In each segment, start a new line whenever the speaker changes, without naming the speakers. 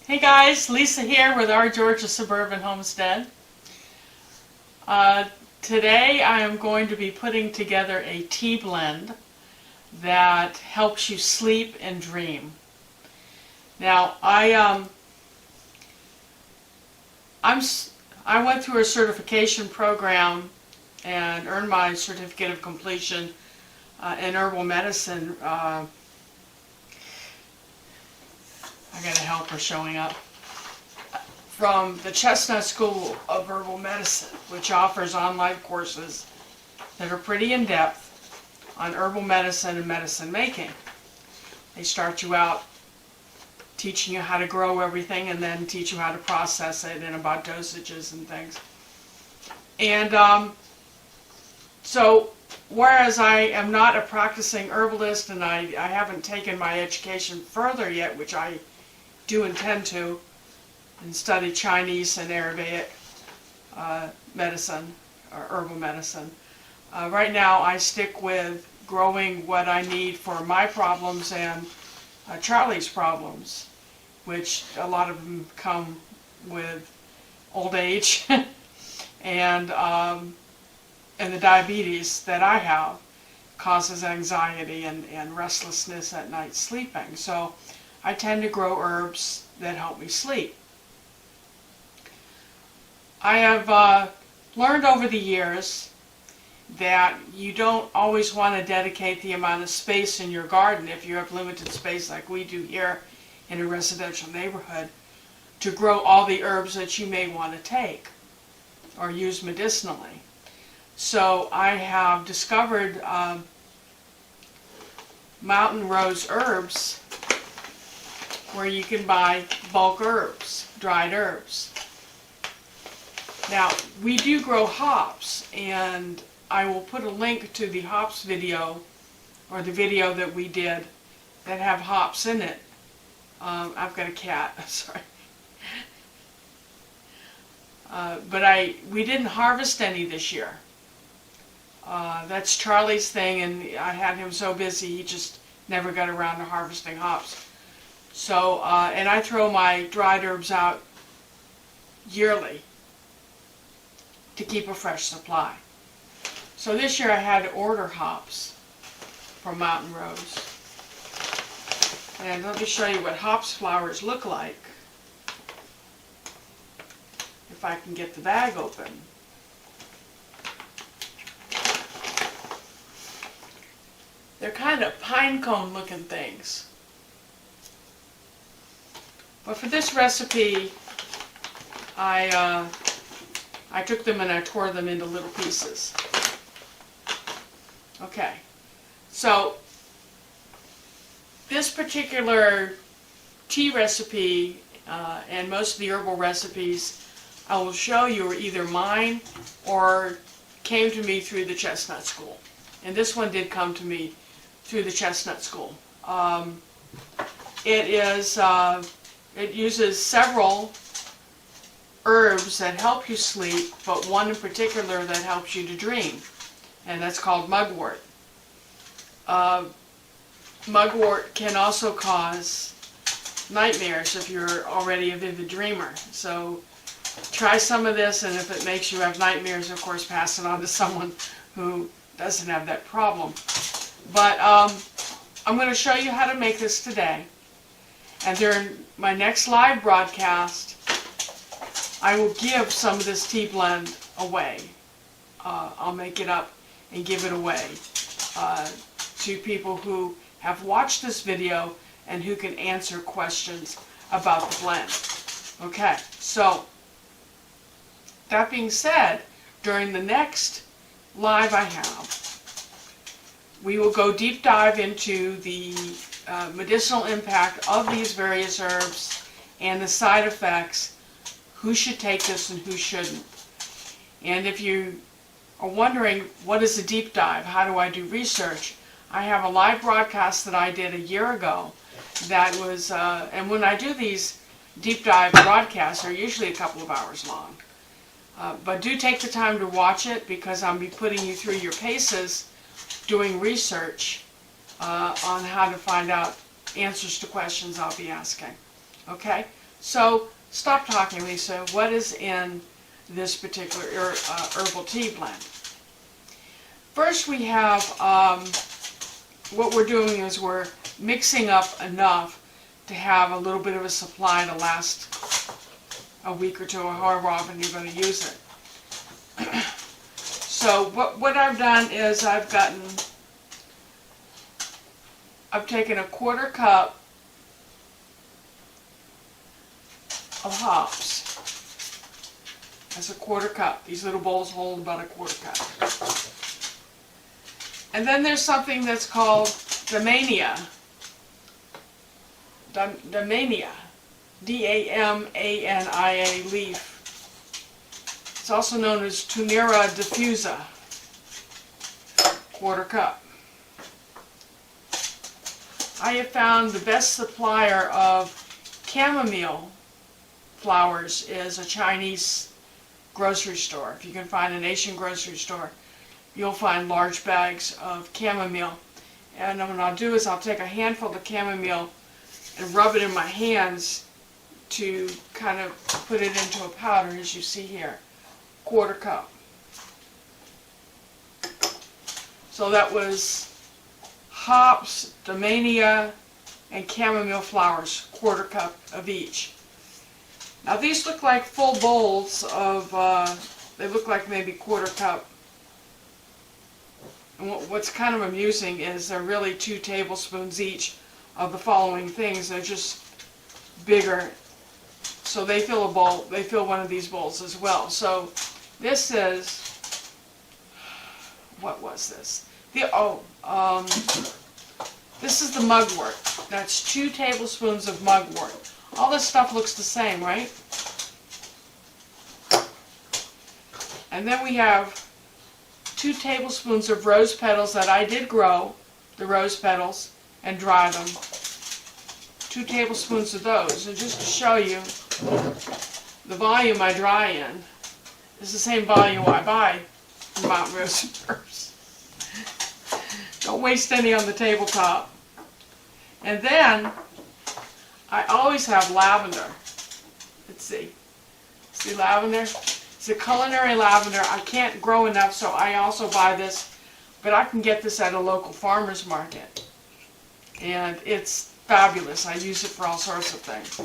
Hey guys, Lisa here with our Georgia Suburban Homestead. Today I am going to be putting together a tea blend that helps you sleep and dream. Now I went through a certification program and earned my certificate of completion in herbal medicine. I got a helper showing up, from the Chestnut School of Herbal Medicine, which offers online courses that are pretty in-depth on herbal medicine and medicine making. They start you out teaching you how to grow everything and then teach you how to process it and about dosages and things. And so whereas I am not a practicing herbalist and I haven't taken my education further yet, which I do intend to, and study Chinese and Arabic medicine, or herbal medicine. Right now I stick with growing what I need for my problems and Charlie's problems, which a lot of them come with old age and the diabetes that I have causes anxiety and restlessness at night sleeping. So I tend to grow herbs that help me sleep. I have learned over the years that you don't always want to dedicate the amount of space in your garden, if you have limited space like we do here in a residential neighborhood, to grow all the herbs that you may want to take or use medicinally. So I have discovered mountain rose herbs, where you can buy bulk herbs, dried herbs. Now, we do grow hops, and I will put a link to the hops video, or the video that we did that have hops in it. I've got a cat, sorry. But we didn't harvest any this year. That's Charlie's thing, and I had him so busy he just never got around to harvesting hops. So, and I throw my dried herbs out yearly to keep a fresh supply. So this year I had to order hops from Mountain Rose. And let me show you what hops flowers look like, if I can get the bag open. They're kind of pine cone looking things. But for this recipe, I took them and I tore them into little pieces. Okay, so this particular tea recipe and most of the herbal recipes I will show you are either mine or came to me through the Chestnut School. And this one did come to me through the Chestnut School. It uses several herbs that help you sleep, but one in particular that helps you to dream, and that's called mugwort. Mugwort can also cause nightmares if you're already a vivid dreamer. So try some of this, and if it makes you have nightmares, of course, pass it on to someone who doesn't have that problem. But I'm going to show you how to make this today. And during my next live broadcast, I will give some of this tea blend away. I'll make it up and give it away to people who have watched this video and who can answer questions about the blend. Okay, so that being said, during the next live I have, we will go deep dive into the medicinal impact of these various herbs and the side effects, who should take this and who shouldn't. And if you are wondering what is a deep dive, how do I do research, I have a live broadcast that I did a year ago that was, and when I do these deep dive broadcasts, they're usually a couple of hours long. But do take the time to watch it, because I'll be putting you through your paces doing research on how to find out answers to questions I'll be asking. Okay, So, stop talking, Lisa. What is in this particular herbal tea blend? First we have, what we're doing is we're mixing up enough to have a little bit of a supply to last a week or two, or however often you're going to use it. So what I've done is I've taken a 1/4 cup of hops. That's a 1/4 cup. These little bowls hold about a 1/4 cup. And then there's something that's called damiana. Damiana. D-A-M-A-N-I-A leaf. It's also known as Turnera diffusa. 1/4 cup. I have found the best supplier of chamomile flowers is a Chinese grocery store. If you can find an Asian grocery store, you'll find large bags of chamomile. And what I'll do is I'll take a handful of chamomile and rub it in my hands to kind of put it into a powder, as you see here. 1/4 cup. So that was hops, damiana, and chamomile flowers, 1/4 cup of each. Now these look like full bowls of, they look like maybe 1/4 cup. And what's kind of amusing is they're really 2 tablespoons each of the following things. They're just bigger. So they fill a bowl, they fill one of these bowls as well. So this is, what was this? This is the mugwort. That's 2 tablespoons of mugwort. All this stuff looks the same, right? And then we have 2 tablespoons of rose petals that I did grow, the rose petals, and dry them. 2 tablespoons of those. And just to show you the volume I dry in, is the same volume I buy from Mount Rosa. Don't waste any on the tabletop. And then I always have lavender. Let's see. See lavender? It's a culinary lavender. I can't grow enough, so I also buy this, but I can get this at a local farmer's market. And it's fabulous. I use it for all sorts of things.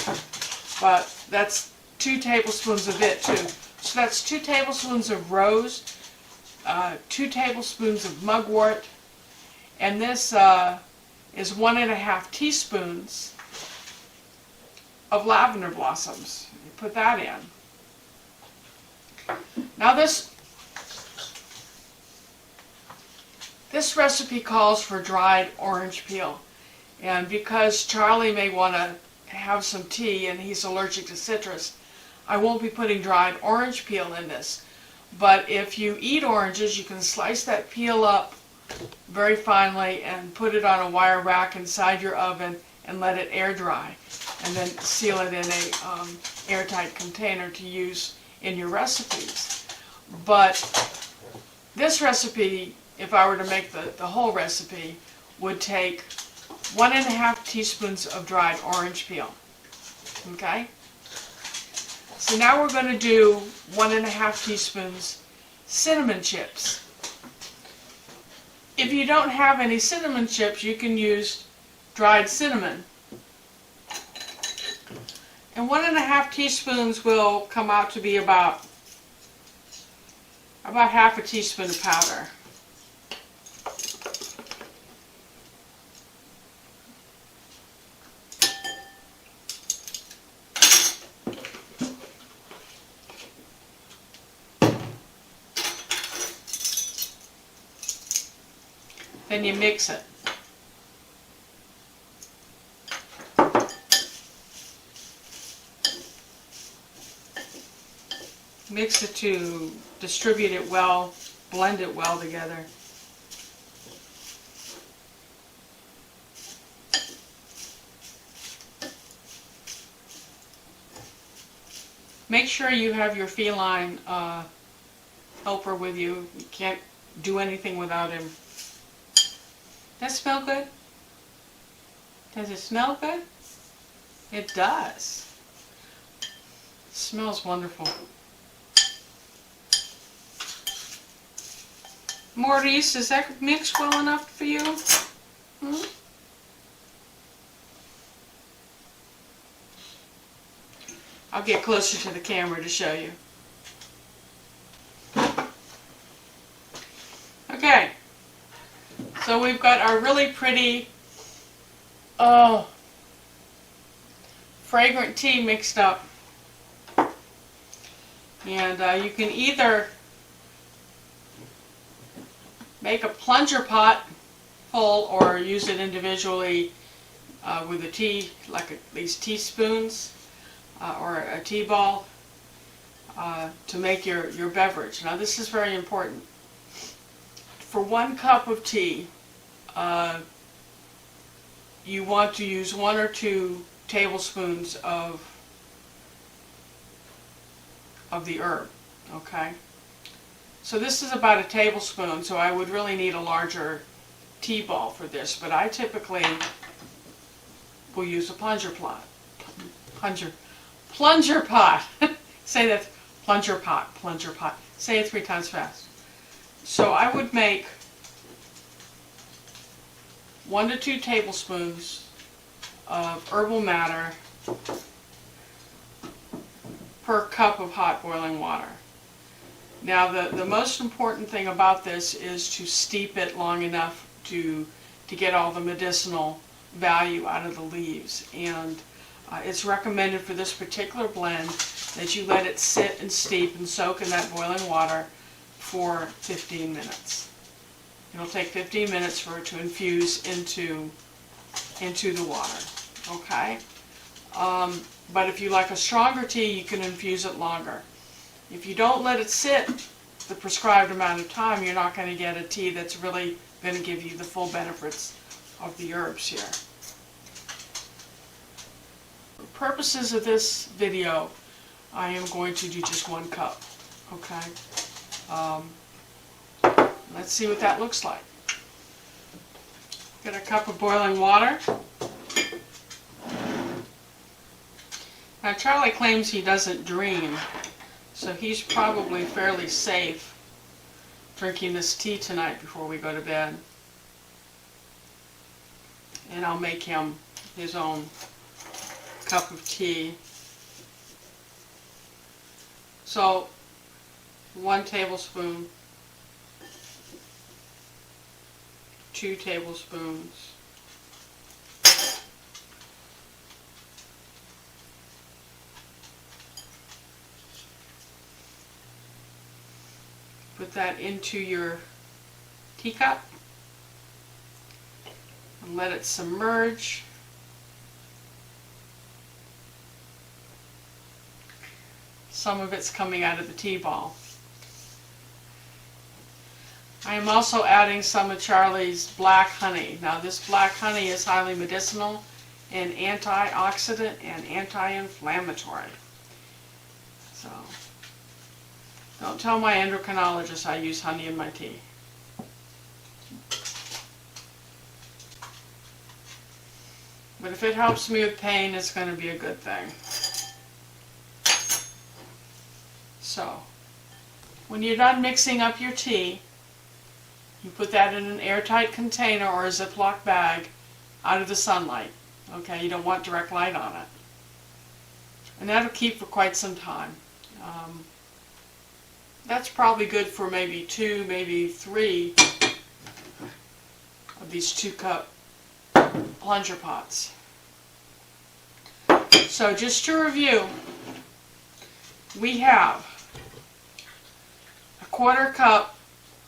But that's 2 tablespoons of it too. So that's 2 tablespoons of rose, 2 tablespoons of mugwort, and this is 1½ teaspoons of lavender blossoms. You put that in. Now this recipe calls for dried orange peel, and because Charlie may want to have some tea and he's allergic to citrus, I won't be putting dried orange peel in this. But if you eat oranges, you can slice that peel up very finely and put it on a wire rack inside your oven and let it air dry, and then seal it in a airtight container to use in your recipes. But this recipe, if I were to make the whole recipe, would take 1½ teaspoons of dried orange peel. Okay? So now we're going to do 1½ teaspoons cinnamon chips. If you don't have any cinnamon chips, you can use dried cinnamon. And 1½ teaspoons will come out to be about ½ teaspoon of powder. Then you mix it. Mix it to distribute it well, blend it well together. Make sure you have your feline helper with you. You can't do anything without him. Does that smell good? Does it smell good? It does. Smells wonderful. Maurice, is that mixed well enough for you? Hmm? I'll get closer to the camera to show you. Okay, so we've got our really pretty, fragrant tea mixed up. And you can either make a plunger pot full or use it individually with a tea, like these teaspoons or a tea ball to make your beverage. Now this is very important. For 1 cup of tea, you want to use 1 or 2 tablespoons of the herb, okay? So this is about a tablespoon, so I would really need a larger tea ball for this, but I typically will use a plunger pot. Plunger pot. Say that, plunger pot. Say it 3 times fast. So I would make 1 to 2 tablespoons of herbal matter per cup of hot boiling water. Now the most important thing about this is to steep it long enough to get all the medicinal value out of the leaves. And it's recommended for this particular blend that you let it sit and steep and soak in that boiling water for 15 minutes. It'll take 15 minutes for it to infuse into the water, okay? But if you like a stronger tea, you can infuse it longer. If you don't let it sit the prescribed amount of time, you're not going to get a tea that's really going to give you the full benefits of the herbs here. For purposes of this video, I am going to do just 1 cup, okay? Let's see what that looks like. Get a cup of boiling water. Now Charlie claims he doesn't dream, so he's probably fairly safe drinking this tea tonight before we go to bed. And I'll make him his own cup of tea. So 1 tablespoon, 2 tablespoons, put that into your teacup and let it submerge. Some of it's coming out of the tea ball. I am also adding some of Charlie's black honey. Now this black honey is highly medicinal and antioxidant and anti-inflammatory. So don't tell my endocrinologist I use honey in my tea. But if it helps me with pain, it's going to be a good thing. So when you're done mixing up your tea, you put that in an airtight container or a Ziploc bag out of the sunlight. Okay, you don't want direct light on it. And that'll keep for quite some time. That's probably good for maybe 2, maybe 3 of these 2-cup plunger pots. So just to review, we have a 1/4 cup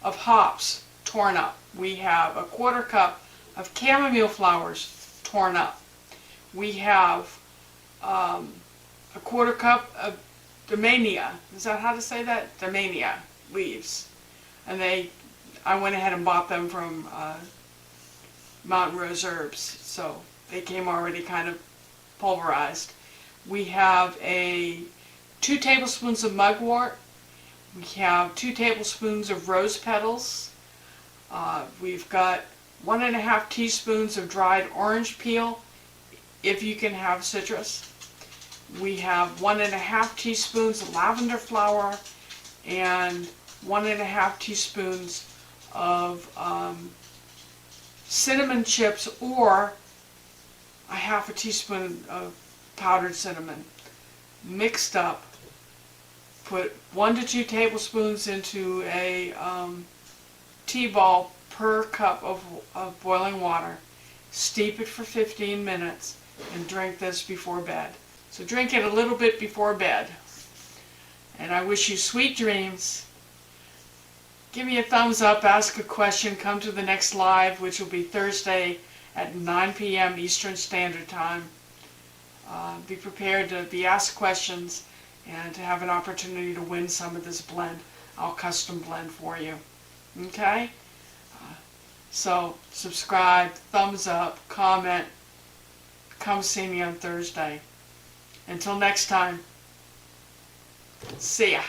of hops torn up. We have a 1/4 cup of chamomile flowers torn up. We have a 1/4 cup of damiana. Is that how to say that? Damiana leaves. And I went ahead and bought them from Mountain Rose Herbs, so they came already kind of pulverized. We have 2 tablespoons of mugwort. We have 2 tablespoons of rose petals. We've got 1½ teaspoons of dried orange peel, if you can have citrus. We have 1.5 teaspoons of lavender flower and 1.5 teaspoons of cinnamon chips, or a 1/2 teaspoon of powdered cinnamon. Mixed up. Put 1 to 2 tablespoons into a tea ball per cup of boiling water. Steep it for 15 minutes and drink this before bed. So drink it a little bit before bed. And I wish you sweet dreams. Give me a thumbs up, ask a question, come to the next live, which will be Thursday at 9 p.m. Eastern Standard Time. Be prepared to be asked questions and to have an opportunity to win some of this blend. I'll custom blend for you. Okay? So subscribe, thumbs up, comment, come see me on Thursday. Until next time, see ya.